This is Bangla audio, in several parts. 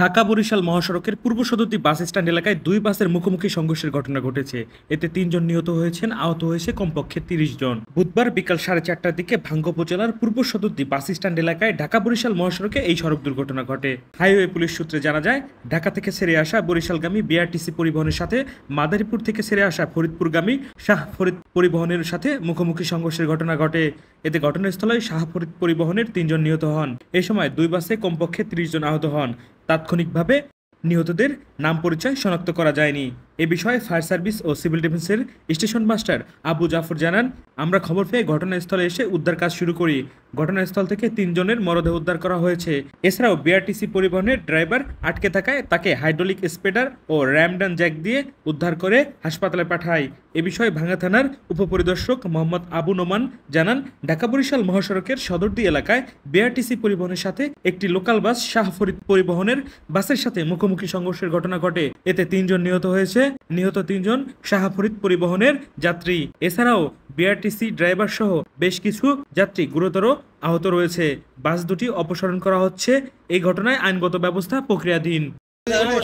ঢাকা বরিশাল মহাসড়কের পূর্ব সদরদি বাস স্ট্যান্ড এলাকায় দুই বাসের মুখোমুখি সংঘর্ষের ঘটনা ঘটেছে। এতে ৩ জন নিহত হয়েছেন, আহত হয়েছে কমপক্ষে ৩০ জন। বুধবার বিকাল 4:30টার দিকে ভাঙ্গা উপজেলার পূর্ব সদরদি বাস স্ট্যান্ড এলাকায় ঢাকা বরিশাল মহাসড়কে এই সড়ক দুর্ঘটনা ঘটে। হাইওয়ে পুলিশ সূত্রে জানা যায়, ঢাকা থেকে ছেড়ে আসা বরিশালগামী বিআরটিসি পরিবহনের সাথে মাদারীপুর থেকে ছেড়ে আসা ফরিদপুরগামী শাহ ফরিদ পরিবহনের সাথে মুখোমুখি সংঘর্ষের ঘটনা ঘটে। এতে ঘটনাস্থলে শাহ ফরিদ পরিবহনের ৩ জন নিহত হন। এ সময় দুই বাসে কমপক্ষে ৩০ জন আহত হন। তাৎক্ষণিকভাবে নিহতদের নাম পরিচয় শনাক্ত করা যায়নি। এ বিষয়ে ফায়ার সার্ভিস ও সিভিল ডিফেন্সের স্টেশন মাস্টার আবু জাফর জানান, আমরা খবর পেয়ে ঘটনাস্থলে এসে উদ্ধার কাজ শুরু করি। ঘটনাস্থল থেকে ৩ জনের মরদেহ উদ্ধার করা হয়েছে। এছাড়াও বিআরটিসি পরিবহনের ড্রাইভার আটকে থাকায় তাকে হাইড্রোলিক স্প্রেডার ও র্যামডান জ্যাক দিয়ে উদ্ধার করে হাসপাতালে পাঠায়। এ বিষয়ে ভাঙ্গা থানার উপপরিদর্শক মোহাম্মদ আবু নোমান জানান, ঢাকা বরিশাল মহাসড়কের সদরদি এলাকায় বিআরটিসি পরিবহনের সাথে একটি লোকাল বাস শাহ ফরিদ পরিবহনের বাসের সাথে মুখোমুখি সংঘর্ষের ঘটনা ঘটে। এতে ৩ জন নিহত হয়েছে। নিহত ৩ জন শাহ ফরিদ পরিবহনের যাত্রী। এছাড়াও বিআরটিসি ড্রাইভার সহ বেশ কিছু যাত্রী গুরুতর আহত রয়েছে। বাস দুটি অপসারণ করা হচ্ছে। এই ঘটনায় আইনগত ব্যবস্থা প্রক্রিয়াধীন।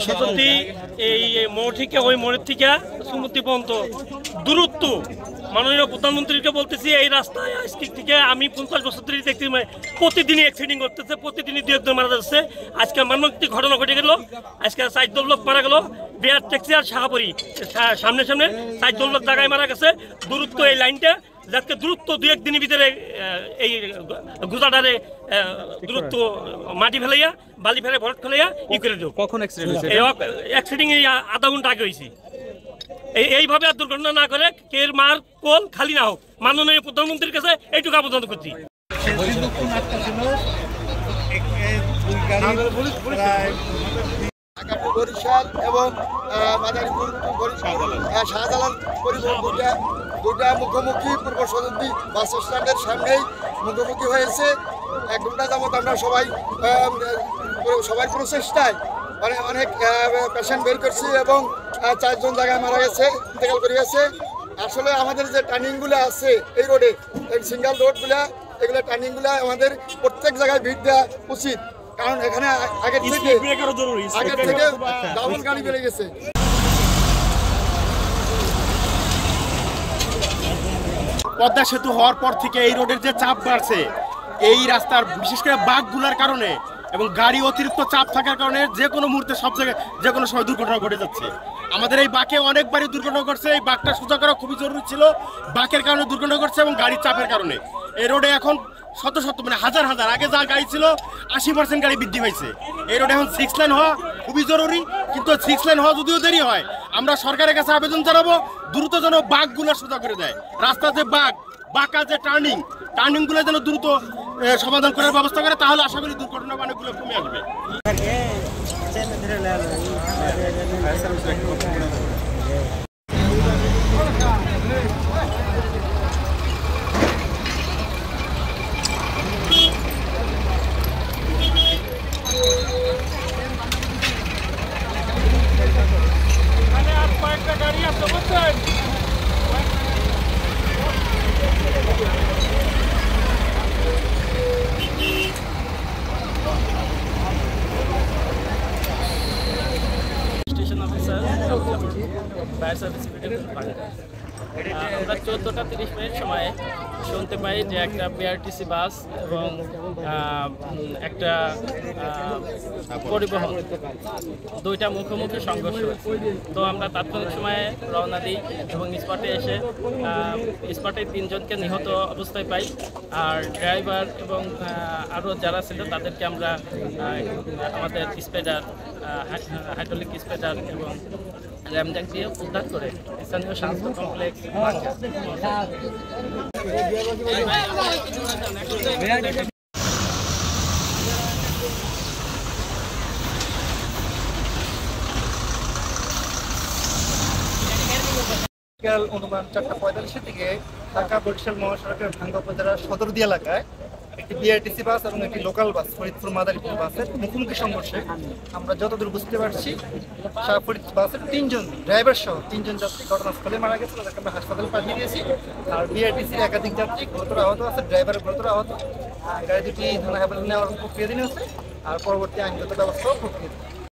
সত্যি এই মোড় থেকে ওই মোড়ের থেকে সমুদ্র পর্যন্ত দূরত্ব মাননীয় প্রধানমন্ত্রীকে বলতেছি, এই রাস্তায় আজকে থেকে আমি 50 বছর ধরে দেখতে প্রতিদিনই অ্যাক্সিডেন্ট করতেছে, প্রতিদিনই 2-1 মারা যাচ্ছে। আজকে মর্মান্তিক ঘটনা ঘটে গেল। আজকে 4 জন লোক মারা গেল। বিআর ট্যাক্সি আর শাহপুরি সামনে 4 জন লোক জায়গায় মারা গেছে। দূরত্ব এই লাইনটা যাতে দূরত্ব 2-1 দিনের ভিতরে এই গুজাডারে দূরত্ব মাটি ফেলাইয়া বালি ফেলে ভরট ফেলাইয়া করে দেব। কখন অ্যাক্সিডেন্ট এই আধা ঘন্টা আগে হয়েছে। এইভাবে আর দুর্ঘটনা না করে কের মার কোল খালি না হোক, মাননীয় প্রধানমন্ত্রীর কাছে এইটুকু আবেদন করছি। বরিশাল এবং মাদারীপুর শাহজালাল পরিবহন দুটা মুখোমুখি পূর্ব সদরদি বাস স্ট্যান্ডের সামনেই মুখোমুখি হয়েছে। 1 ঘন্টা যাবত আমরা সবাই প্রচেষ্টায় অনেক পেশেন্ট বের করছি এবং 4 জন জায়গায় মারা গেছে, ইন্তেকাল করে গেছে। আসলে আমাদের যে টার্নিংগুলো আছে এই রোডে, এই সিঙ্গেল রোডগুলা, এগুলো টার্নিংগুলো আমাদের প্রত্যেক জায়গায় ভিড় দেওয়া উচিত, কারণ এখানে আগের থেকে ডাবল গাড়ি বেড়ে গেছে। পদ্মা সেতু হওয়ার পর থেকে এই রোডের যে চাপ বাড়ছে, এই রাস্তার বিশেষ করে বাঁকগুলার কারণে এবং গাড়ি অতিরিক্ত চাপ থাকার কারণে যে কোনো মুহূর্তে সব জায়গায় যে কোনো সময় দুর্ঘটনা ঘটে যাচ্ছে। আমাদের এই বাঁকে অনেকবারই দুর্ঘটনা ঘটছে। এই বাঁকটা সোজা করা খুবই জরুরি ছিল। বাঁকের কারণে দুর্ঘটনা ঘটছে এবং গাড়ির চাপের কারণে এই রোডে এখন শত হাজার আগে যা গাড়ি ছিল 80% গাড়ি বৃদ্ধি হয়েছে। এই রোডে এখন 6 লেন হওয়া খুবই জরুরি, কিন্তু 6 লেন হওয়া যদিও দেরি হয়, আমরা সরকারের কাছে আবেদন জানাবো দ্রুত যেন বাঁকগুলো সোজা করে দেয়। রাস্তার যে বাঁকা যে টার্নিংগুলো যেন দ্রুত সমাধান করার ব্যবস্থা করে, তাহলে আশা করি দুর্ঘটনা অনেকগুলো কমে আসবে। কয়েকটা গাড়ি আছে বুঝছেন। স্টেশন অফিসার ফায়ার সার্ভিস আমরা 14:30 সময়ে শুনতে পাই যে একটা বিআরটিসি বাস এবং একটা পরিবহন দুইটা মুখোমুখি সংঘর্ষ। তো আমরা তাৎক্ষণিক সময়ে রওনা দিই এবং স্পটে এসে স্পটে 3 জনকে নিহত অবস্থায় পাই। আর ড্রাইভার এবং আরও যারা ছিল তাদেরকে আমরা আমাদের স্প্রেডার, হাইড্রোলিক স্প্রেডার এবং র্যামজ্যাক দিয়ে উদ্ধার করে স্থানীয় স্বাস্থ্য কমপ্লেক্স অনুমান 4:45 থেকে ঢাকা বরিশাল মহাসড়কের ভাঙ্গা উপজেলার সদরদি এলাকায় একটি বিআরটিসি বাস এবং একটি লোকাল বাস ফরিদপুর মাদারীপুর বাসের মুখোমুখি সংঘর্ষে আমরা যতদূর বুঝতে পারছি শাহ ফরিদ বাসের 3 জন ড্রাইভার সহ 3 জন যাত্রী ঘটনাস্থলে মারা গেছে, তাদেরকে আমরা হাসপাতালে পাঠিয়ে দিয়েছি। আর বিআরটিসির একাধিক যাত্রী গুরুতর আহত আছে, ড্রাইভারের গুরুতর আহত। গাড়ি দুটি থানা হেফাজতে নেওয়ার প্রক্রিয়াধীন আছে আর পরবর্তী আইনগত ব্যবস্থাও প্রক্রিয়াধীন।